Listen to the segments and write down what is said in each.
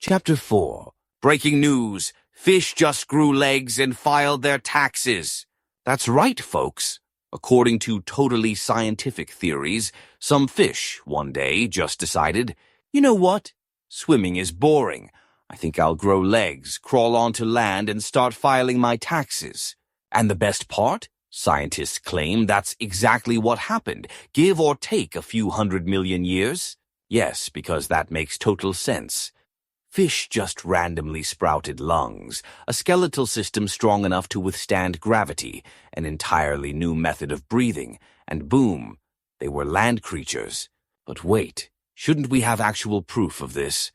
Chapter 4. Breaking news. Fish just grew legs and filed their taxes. That's right, folks. According to totally scientific theories, some fish, one day, just decided, you know what? Swimming is boring. I think I'll grow legs, crawl onto land, and start filing my taxes. And the best part? Scientists claim that's exactly what happened, give or take a few 100 million years. Yes, because that makes total sense. Fish just randomly sprouted lungs, a skeletal system strong enough to withstand gravity, an entirely new method of breathing, and boom, they were land creatures. But wait, shouldn't we have actual proof of this?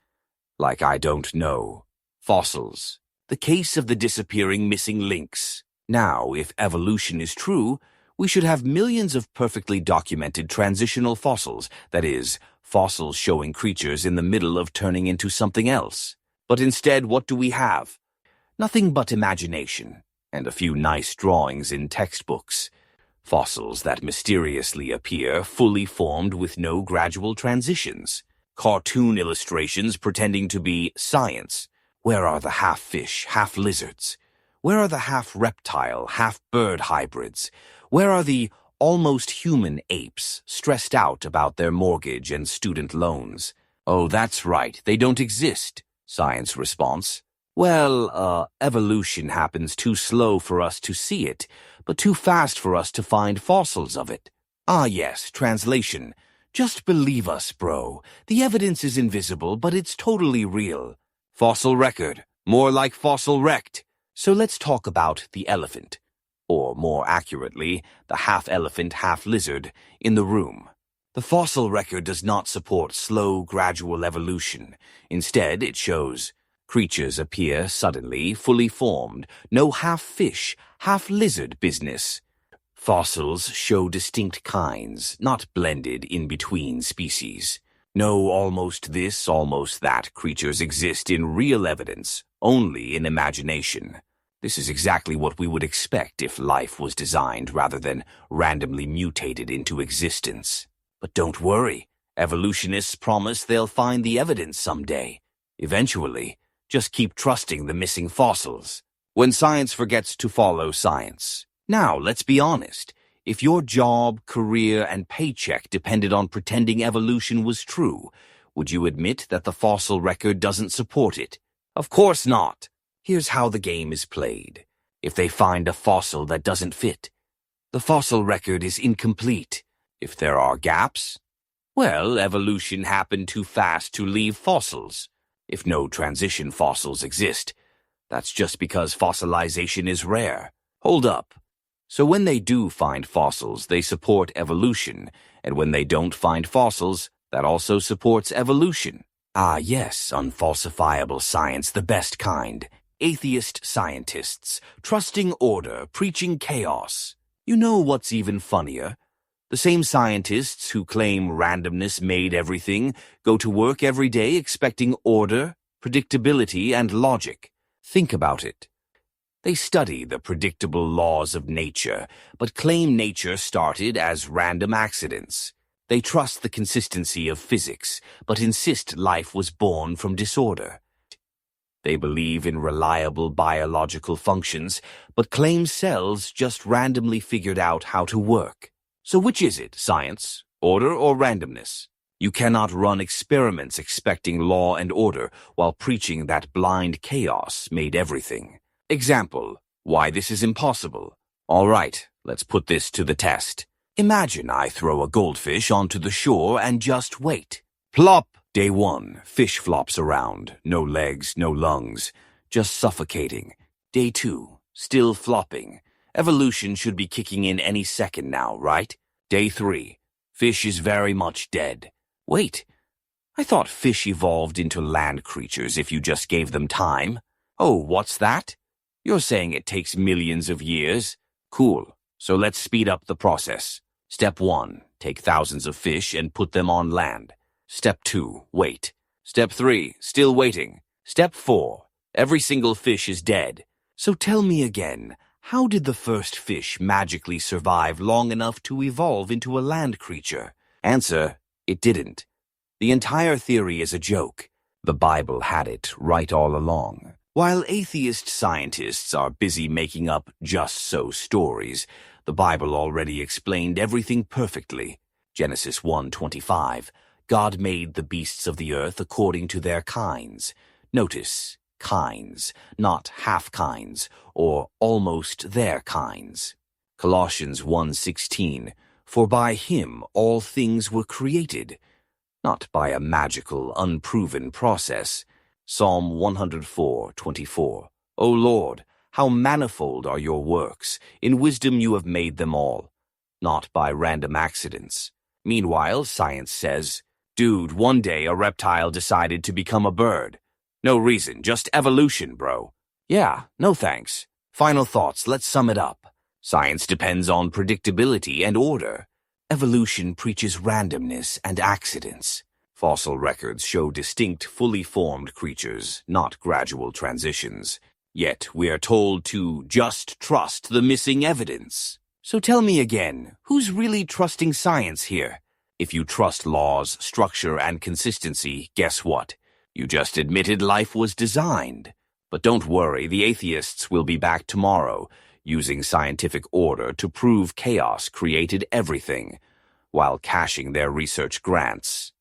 Like I don't know. Fossils. The case of the disappearing missing links. Now, if evolution is true, we should have millions of perfectly documented transitional fossils, that is, fossils showing creatures in the middle of turning into something else. But instead, what do we have? Nothing but imagination, and a few nice drawings in textbooks. Fossils that mysteriously appear fully formed with no gradual transitions. Cartoon illustrations pretending to be science. Where are the half-fish, half-lizards? Where are the half-reptile, half-bird hybrids? Where are the almost human apes stressed out about their mortgage and student loans? Oh, that's right, they don't exist. Science response. Well, evolution happens too slow for us to see it, but too fast for us to find fossils of it. Ah yes, translation. Just believe us, bro. The evidence is invisible, but it's totally real. Fossil record. More like fossil wrecked. So let's talk about the elephant. Or more accurately, the half-elephant, half-lizard in the room. The fossil record does not support slow, gradual evolution. Instead, it shows creatures appear suddenly, fully formed, no half-fish, half-lizard business. Fossils show distinct kinds, not blended in between species. No almost this, almost that creatures exist in real evidence, only in imagination. This is exactly what we would expect if life was designed rather than randomly mutated into existence. But don't worry, evolutionists promise they'll find the evidence someday. Eventually, just keep trusting the missing fossils. When science forgets to follow science. Now, let's be honest. If your job, career, and paycheck depended on pretending evolution was true, would you admit that the fossil record doesn't support it? Of course not. Here's how the game is played. If they find a fossil that doesn't fit, the fossil record is incomplete. If there are gaps, well, evolution happened too fast to leave fossils. If no transition fossils exist, that's just because fossilization is rare. Hold up. So when they do find fossils, they support evolution, and when they don't find fossils, that also supports evolution. Ah yes, unfalsifiable science, the best kind. Atheist scientists, trusting order, preaching chaos. You know what's even funnier? The same scientists who claim randomness made everything go to work every day expecting order, predictability, and logic. Think about it. They study the predictable laws of nature, but claim nature started as random accidents. They trust the consistency of physics, but insist life was born from disorder. They believe in reliable biological functions, but claim cells just randomly figured out how to work. So which is it, science, order, or randomness? You cannot run experiments expecting law and order while preaching that blind chaos made everything. Example, why this is impossible. All right, let's put this to the test. Imagine I throw a goldfish onto the shore and just wait. Plop! Day 1, fish flops around. No legs, no lungs. Just suffocating. Day 2, still flopping. Evolution should be kicking in any second now, right? Day 3, fish is very much dead. Wait, I thought fish evolved into land creatures if you just gave them time. Oh, what's that? You're saying it takes millions of years? Cool. So let's speed up the process. Step 1, take thousands of fish and put them on land. Step 2, wait. Step 3, still waiting. Step 4, every single fish is dead. So tell me again, how did the first fish magically survive long enough to evolve into a land creature? Answer, it didn't. The entire theory is a joke. The Bible had it right all along. While atheist scientists are busy making up just-so stories, the Bible already explained everything perfectly. Genesis 1:25. God made the beasts of the earth according to their kinds. Notice, kinds, not half-kinds, or almost their kinds. Colossians 1:16. For by him all things were created, not by a magical, unproven process. Psalm 104:24. O Lord, how manifold are your works! In wisdom you have made them all, not by random accidents. Meanwhile, science says, dude, one day a reptile decided to become a bird. No reason, just evolution, bro. Yeah, no thanks. Final thoughts, let's sum it up. Science depends on predictability and order. Evolution preaches randomness and accidents. Fossil records show distinct, fully formed creatures, not gradual transitions. Yet we are told to just trust the missing evidence. So tell me again, who's really trusting science here? If you trust laws, structure, and consistency, guess what? You just admitted life was designed. But don't worry, the atheists will be back tomorrow, using scientific order to prove chaos created everything, while cashing their research grants.